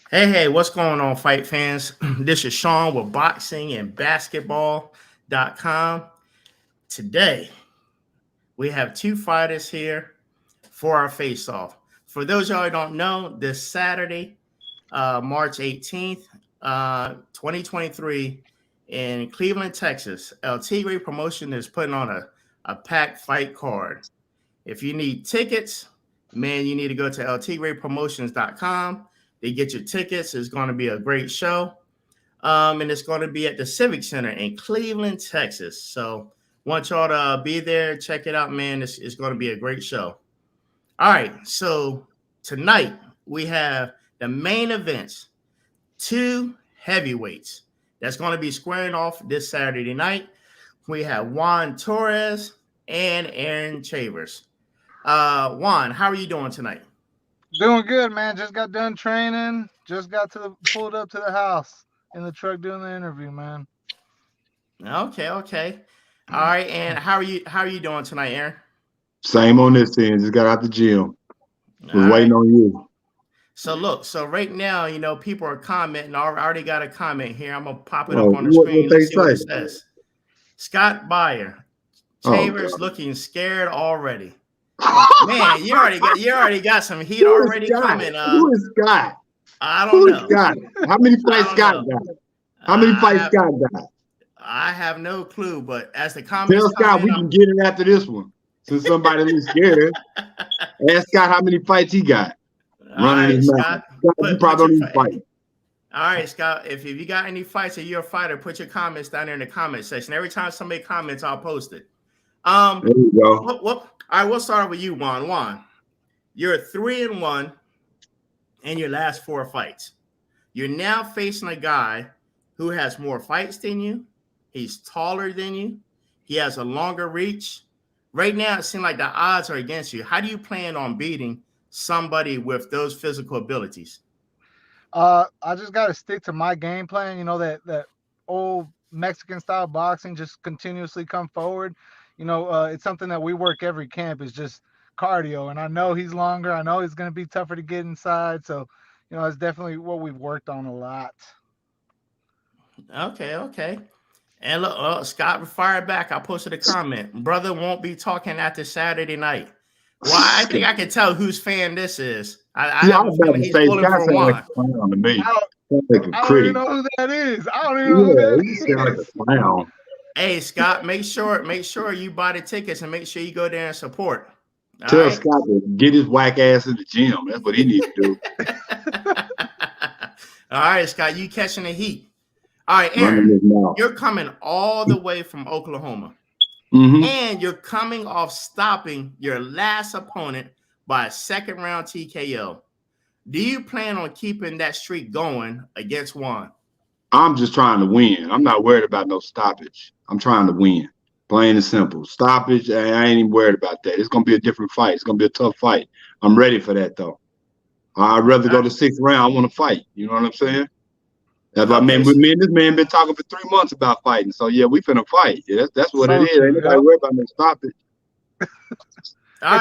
Hey, what's going on, fight fans? This is Sean with boxing and basketball.com. Today, we have two fighters here for our face-off. For those of y'all who don't know, this Saturday, March 18th, 2023, in Cleveland, Texas, Tigre Promotion is putting on a packed fight card. If you need tickets, man, you need to go to ltigrepromotions.com. They get your tickets. It's going to be a great show. And it's going to be at the Civic Center in Cleveland, Texas. So want y'all to be there. Check it out, man. It's going to be a great show. All right. So tonight we have the main events, two heavyweights that's going to be squaring off this Saturday night. We have Juan Torres and Aaron Chavers. Juan, how are you doing tonight? Doing good, man. Just got done training. Just pulled up to the house in the truck doing the interview, man. Okay. All right. And how are you doing tonight, Aaron? Same on this end. Just got out the gym. Was waiting on you. So right now, people are commenting. I already got a comment here. I'm gonna pop it up on the screen. Let's see what it says. Scott Byer, Chavers looking scared already. Man, you already got some heat already coming. Who is Scott? I don't know. Scott? How many fights Scott got? How many fights Scott got? I have no clue, but as the comments tell Scott we can get it after this one. Since somebody was scared, ask Scott how many fights he got. Running his mouth. You probably don't even fight. All right, Scott. If you got any fights or you're a fighter, put your comments down there in the comment section. Every time somebody comments, I'll post it. There you go. All right, we'll start with you, Juan. Juan, you're 3-1 in your last 4 fights. You're now facing a guy who has more fights than you. He's taller than you. He has a longer reach. Right now, it seems like the odds are against you. How do you plan on beating somebody with those physical abilities? I just got to stick to my game plan. You know, that old Mexican style boxing, just continuously come forward. It's something that we work every camp is just cardio. And I know he's longer. I know he's going to be tougher to get inside. So, it's definitely what we've worked on a lot. Okay. And look, Scott fired back. I posted a comment. Brother won't be talking after Saturday night. Well, I think I can tell whose fan this is. I was about to say, Scott sounds like a clown to me. I don't even know who that is. I don't even know who that is. He sounds like a clown. Hey, Scott, make sure you buy the tickets and make sure you go there and support. Tell Scott to get his whack ass in the gym. That's what he needs to do. All right, Scott, you catching the heat. All right, Aaron, you're coming all the way from Oklahoma. Mm-hmm. And you're coming off stopping your last opponent by a second-round TKO. Do you plan on keeping that streak going against Juan? I'm just trying to win. I'm not worried about no stoppage. I'm trying to win. Plain and simple. Stoppage, I ain't even worried about that. It's going to be a different fight. It's going to be a tough fight. I'm ready for that, though. I'd rather go to 6th round. I want to fight. You know what I'm saying? That's why, me and this man been talking for 3 months about fighting. So, yeah, we finna fight. Yeah, that's what it is. Ain't nobody worried about no stoppage. It's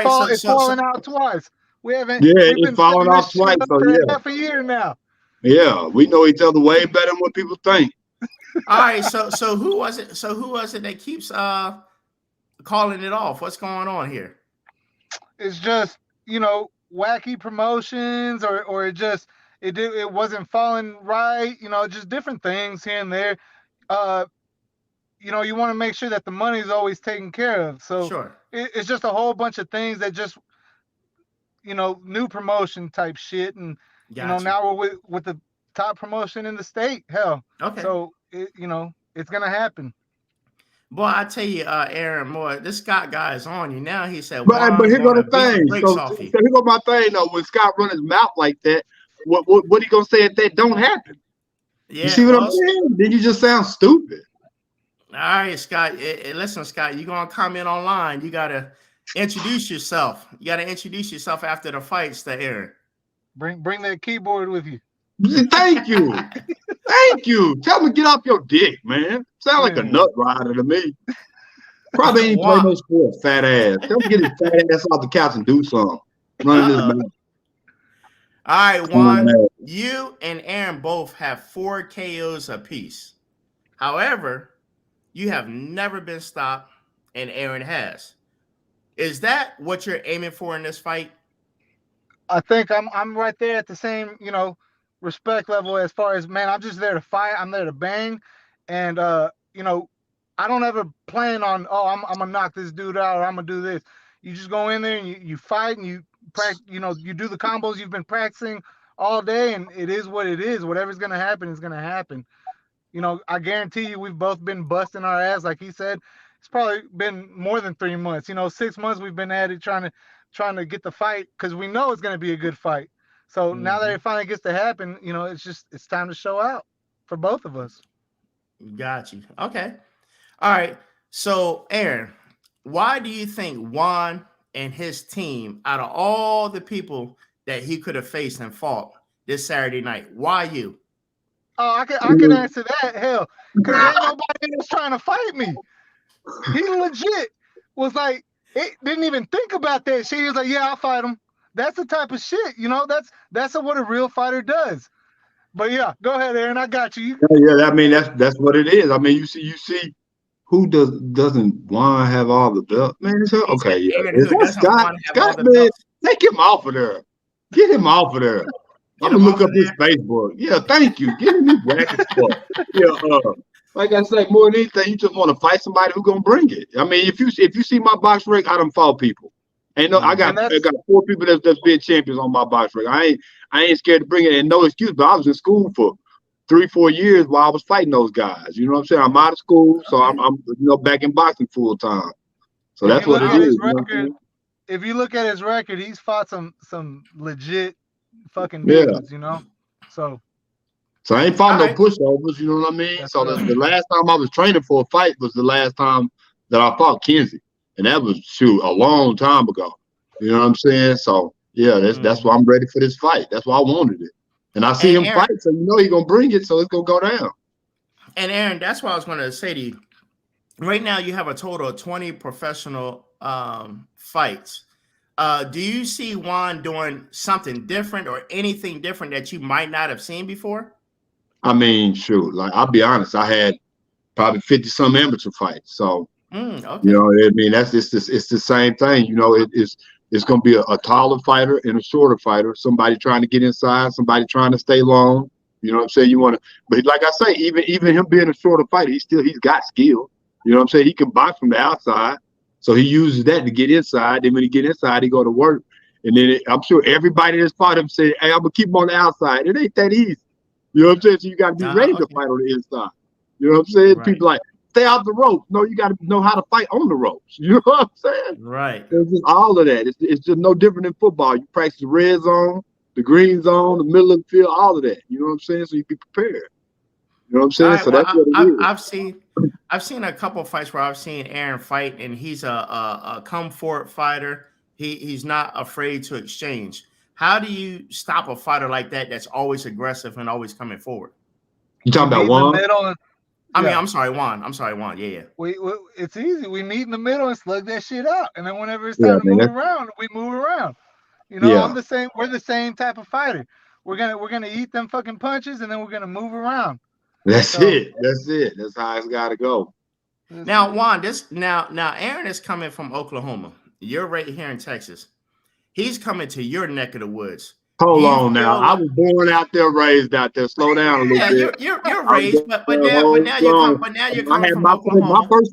falling out twice. It's falling out twice. So, yeah. Half a year now. Yeah, we know each other way better than what people think. All right, so who was it? So who was it that keeps calling it off? What's going on here? It's just wacky promotions, or it wasn't falling right. Just different things here and there. You want to make sure that the money is always taken care of. So sure. It's just a whole bunch of things that just new promotion type shit and. Gotcha. Now we're with the top promotion in the state. Hell, okay. So it's gonna happen. Boy, I tell you, Aaron, boy, this Scott guy is on you now. He said, but here go the thing. So here go my thing though. When Scott run his mouth like that, what he gonna say if that don't happen? Yeah, you see what I'm saying? Then you just sound stupid. All right, Scott. Listen, Scott, you gonna comment online? You gotta introduce yourself. You gotta introduce yourself after the fights to Aaron. Bring that keyboard with you. Thank you. Thank you. Tell me to get off your dick, man. Sound like a nut rider to me. Probably ain't play no sport, fat ass. Tell him to get his fat ass off the couch and do something. Running his mouth. All right, Juan, you and Aaron both have 4 KOs apiece. However, you have never been stopped, and Aaron has. Is that what you're aiming for in this fight? I think I'm right there at the same, respect level as far as, man, I'm just there to fight. I'm there to bang. And I don't ever plan on, oh, I'm gonna knock this dude out or I'm gonna do this. You just go in there and you fight and you practice, you do the combos you've been practicing all day, and it is what it is. Whatever's gonna happen is gonna happen. I guarantee you we've both been busting our ass, like he said. It's probably been more than 3 months. 6 months we've been at it trying to get the fight because we know it's going to be a good fight. So now that it finally gets to happen, it's time to show out for both of us. Got you. Okay. All right. So, Aaron, why do you think Juan and his team, out of all the people that he could have faced and fought this Saturday night, why you? Oh, I could answer that. Hell, because ain't nobody else trying to fight me. He legit was like, it didn't even think about that shit. He was like, yeah, I'll fight him. That's the type of shit, that's what a real fighter does. But yeah, go ahead, Aaron. I got you. Yeah, I mean that's what it is. I mean, you see who doesn't Juan have all the belts? Man, it's okay. Yeah. Is that Scott, man, take him off of there. Get him off of there. I'm gonna look up his Facebook. Yeah, thank you. Get him his bracket spot. Yeah, like I said, more than anything, you just want to fight somebody who's gonna bring it. I mean, if you see my box rig, I done fought people. I got 4 people that's been champions on my box rig. I ain't scared to bring it, and no excuse. But I was in school for 3-4 years while I was fighting those guys. You know what I'm saying? I'm out of school, so I'm back in boxing full time. So that's what it is. If you look at his record, he's fought some legit fucking dudes, So I ain't fought no pushovers, you know what I mean? That's so the last time I was training for a fight was the last time that I fought Kenzie. And that was a long time ago. You know what I'm saying? So yeah, that's why I'm ready for this fight. That's why I wanted it. And I see him fight, so he's gonna bring it, so it's gonna go down. And Aaron, that's what I was gonna say to you. Right now you have a total of 20 professional fights. Do you see Juan doing something different or anything different that you might not have seen before? I mean, shoot, like I'll be honest, I had probably 50-some amateur fights. So okay. I mean, it's the same thing. It's going to be a taller fighter and a shorter fighter. Somebody trying to get inside, somebody trying to stay long. You know what I'm saying? You want to, but like I say, even him being a shorter fighter, he's got skill. You know what I'm saying? He can box from the outside, so he uses that to get inside. Then when he get inside, he go to work. And then I'm sure everybody that's fought him said, "Hey, I'm gonna keep him on the outside." It ain't that easy. You know what I'm saying? So you got to be ready to fight on the inside. You know what I'm saying? Right. People like, stay out the ropes. No, you got to know how to fight on the ropes. You know what I'm saying? Right. It's just all of that. It's just no different than football. You practice the red zone, the green zone, the middle of the field, all of that. You know what I'm saying? So you be prepared. You know what I'm saying? So that's what it is. I've seen a couple of fights where I've seen Aaron fight, and he's a come forward fighter. He's not afraid to exchange. How do you stop a fighter like that that's always aggressive and always coming forward? You talking about Juan? I'm sorry, Juan. Yeah. It's easy. We meet in the middle and slug that shit out, and then whenever it's time to move around, we move around. I'm the same. We're the same type of fighter. We're gonna eat them fucking punches, and then we're gonna move around. That's it. That's how it's got to go. Now, Juan, now Aaron is coming from Oklahoma. You're right here in Texas. He's coming to your neck of the woods. Hold on now. I was born out there, raised out there. Slow down a little bit. You're raised, but now you're coming from Oklahoma. My first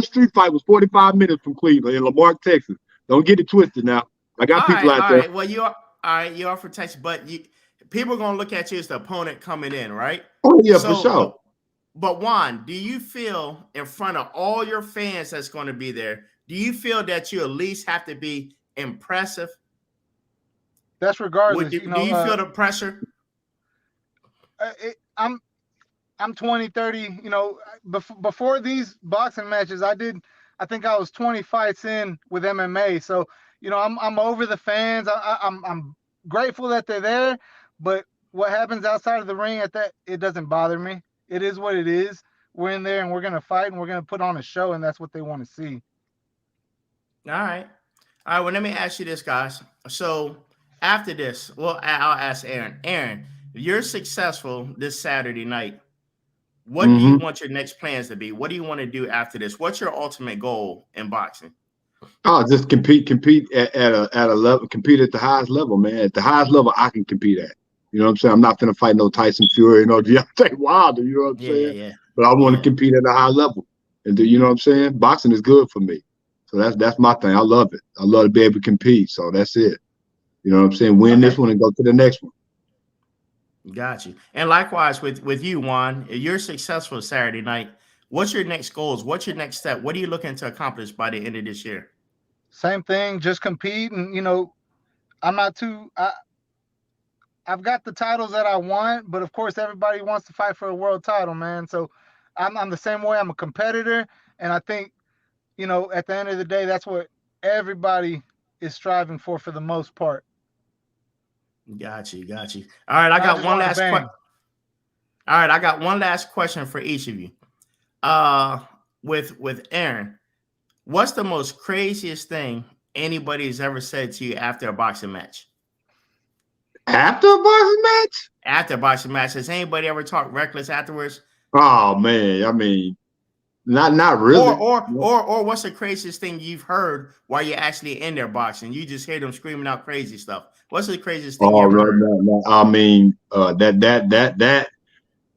street fight was 45 minutes from Cleveland in Lamarck, Texas. Don't get it twisted now. I got people out there. Right. Well, you are from Texas, but people are gonna look at you as the opponent coming in, right? Oh yeah, for sure. But Juan, do you feel in front of all your fans that's going to be there? Do you feel that you at least have to be impressive? That's regardless. Do you feel the pressure? I'm 20, 30. Before these boxing matches, I think I was 20 fights in with MMA. So I'm over the fans. I'm grateful that they're there. But what happens outside of the ring it doesn't bother me. It is what it is. We're in there and we're gonna fight and we're gonna put on a show, and that's what they want to see. All right. Well, let me ask you this, guys. So after this, well, I'll ask Aaron. Aaron, if you're successful this Saturday night, what do you want your next plans to be? What do you want to do after this? What's your ultimate goal in boxing? Oh, just compete at a level, compete at the highest level, man. At the highest level I can compete at. You know what I'm saying? I'm not gonna fight no Tyson Fury, no Deontay Wilder, you know what I'm saying? Yeah. But I want to compete at a high level. And you know what I'm saying? Boxing is good for me. So that's my thing. I love it. I love to be able to compete. So that's it. You know what I'm saying? Win this one and go to the next one. Got you. And likewise with you, Juan, if you're successful Saturday night, what's your next goals? What's your next step? What are you looking to accomplish by the end of this year? Same thing, just compete. And, you know, I'm not too, I've got the titles that I want, but of course everybody wants to fight for a world title, man. So I'm the same way. I'm a competitor. And I think, you know, at the end of the day, that's what everybody is striving for the most part. Got you. All right, I got one last question. All right, I got one last question for each of you. With Aaron, what's the most craziest thing anybody's ever said to you after a boxing match? After a boxing match? After a boxing match, has anybody ever talked reckless afterwards? Oh man, I mean, not really. Or what's the craziest thing you've heard while you're actually in there boxing? You just hear them screaming out crazy stuff. What's the craziest thing you ever heard? No. I mean, that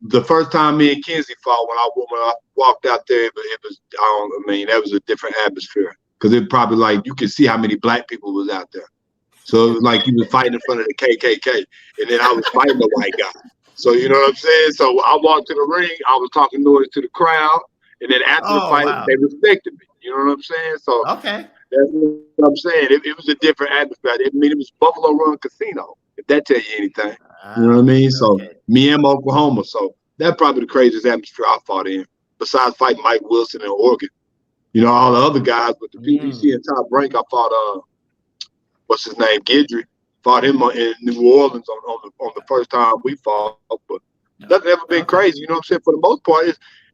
the first time me and Kenzie fought when I walked out there, it was that was a different atmosphere because it probably like you could see how many black people was out there. So it was like he was fighting in front of the KKK, and then I was fighting the white guy. So you know what I'm saying? So I walked to the ring, I was talking noise to the crowd, and then after the fight, they respected me. You know what I'm saying? So okay, that's what I'm saying. It was a different atmosphere. I mean, it was Buffalo Run Casino, if that tell you anything. You know what I mean? So Miami, Oklahoma. So that's probably the craziest atmosphere I fought in, besides fighting Mike Wilson in Oregon. You know, all the other guys, but the people you see in Top Rank, I fought what's his name, Guidry. Fought him in New Orleans on the first time we fought, but that's never been crazy. You know what I'm saying? For the most part,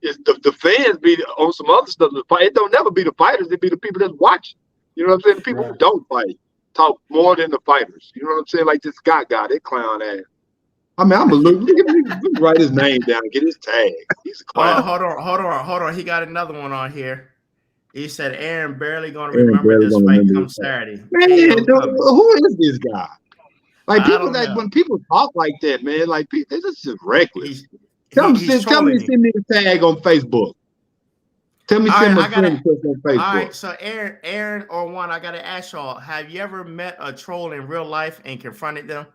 it's the fans be on some other stuff. It don't never be the fighters. It be the people that's watching. You know what I'm saying? The people who don't fight talk more than the fighters. You know what I'm saying? Like this Scott guy, that clown ass. I mean, I'm a look. Write his name down, get his tag. He's a clown. Hold on. He got another one on here. He said Aaron barely gonna remember this fight come Saturday. Man, who is this guy? Like people when people talk like that, man, like they're just reckless. Tell me to send me the tag on Facebook. Tell me send my friend on Facebook. All right, so Aaron or Juan, I gotta ask y'all: have you ever met a troll in real life and confronted them?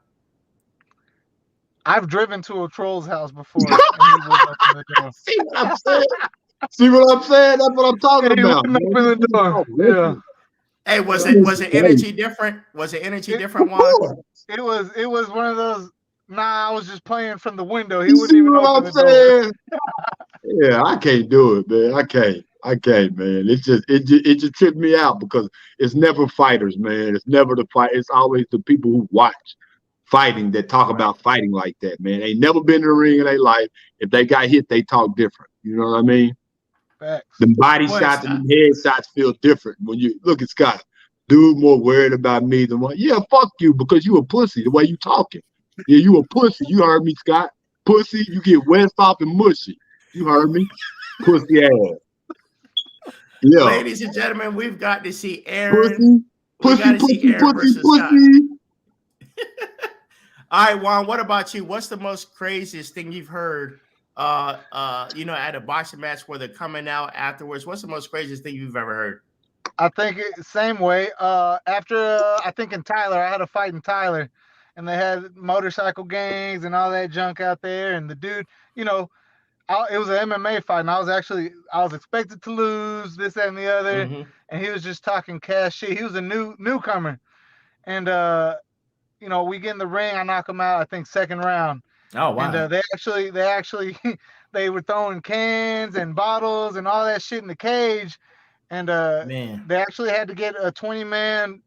I've driven to a troll's house before. And he was up in the door. See what I'm saying? See what I'm saying? That's what I'm talking about. Up in the door. Yeah. Hey, was it energy different? Was it energy different, Juan? It was one of those. Nah, I was just playing from the window. He wouldn't even open the door. Yeah, I can't do it, man. I can't, man. It just tripped me out because it's never fighters, man. It's never the fight. It's always the people who watch fighting that talk about fighting like that, man. They never been in the ring in their life. If they got hit, they talk different. You know what I mean? Facts. The body shots and the head shots feel different when you look at Scott. Dude more worried about me than what? Yeah, fuck you because you a pussy the way you talking. Yeah, you a pussy. You heard me, Scott. Pussy, you get wet, soft, and mushy. You heard me? Pussy ass. Yeah. Ladies and gentlemen, we've got to see Aaron. Pussy. All right, Juan, what about you? What's the most craziest thing you've heard at a boxing match where they're coming out afterwards? What's the most craziest thing you've ever heard? I think same way. After I think in Tyler, I had a fight in Tyler, and they had motorcycle gangs and all that junk out there. And the dude, it was an MMA fight, and I was expected to lose this, that, and the other. Mm-hmm. And he was just talking cash shit. He was a newcomer, and we get in the ring. I knock him out. I think second round. Oh wow! And they actually they were throwing cans and bottles and all that shit in the cage. And they actually had to get a 20-man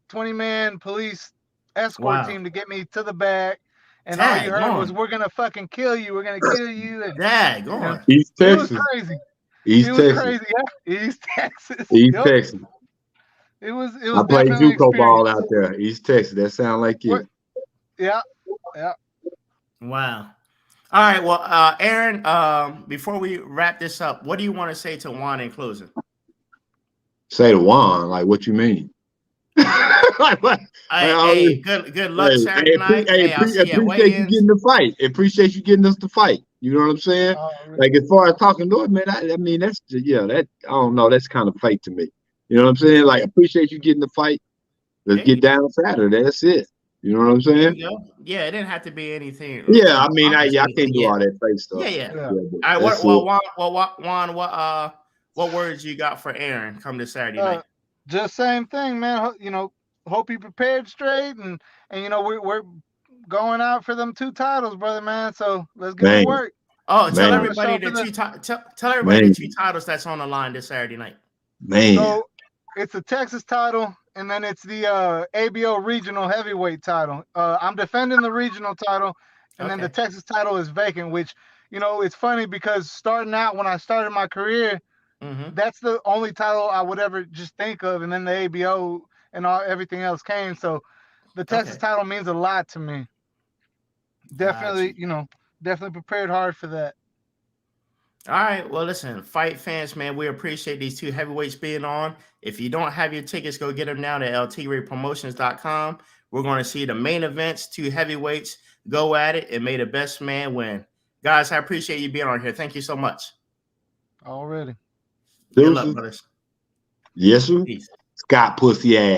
police escort team to get me to the back. And all you heard was, "We're gonna fucking kill you. We're gonna kill you." And, go on. East Texas. It was crazy. East Texas. Crazy. Yeah. East Texas. East Texas. It was. I played JUCO ball out there. East Texas. That sound like you. Yeah. Wow. All right. Well, Aaron, before we wrap this up, what do you want to say to Juan in closing? Say to Juan, like, what you mean? Like, what? Hey, good luck Saturday night. Hey, I'll see you at Appreciate you weigh-ins. getting the fight. Appreciate you getting us the fight. You know what I'm saying? Like, as far as talking to it, man, I mean, that's that I don't know. That's kind of fake to me. You know what I'm saying? Like, appreciate you getting the fight. Let's get down Saturday. That's it. You know what I'm saying? There you go. Yeah, it didn't have to be anything. Yeah, I mean, I can't do all that fake stuff. Yeah. Yeah. All right. Juan, what words you got for Aaron come this Saturday night? Just same thing, man. You know, hope you prepared straight, and you know we're going out for them 2 titles, brother, man. So let's get to work. Oh, tell Man. everybody tell everybody the 2 titles that's on the line this Saturday night. Man. So it's the Texas title, and then it's the ABO regional heavyweight title. I'm defending the regional title, and then the Texas title is vacant, which, you know, it's funny because starting out when I started my career, that's the only title I would ever just think of, and then the ABO and everything else came. So the Texas title means a lot to me. Definitely, you know, definitely prepared hard for that. All right. Well, listen, fight fans, man, we appreciate these 2 heavyweights being on. If you don't have your tickets, go get them now at ltigrepromotions.com. We're going to see the main events, 2 heavyweights. Go at it and may the best man win. Guys, I appreciate you being on here. Thank you so much. Already. Good luck, brothers. Yes, sir. Peace. Scott pussy ass.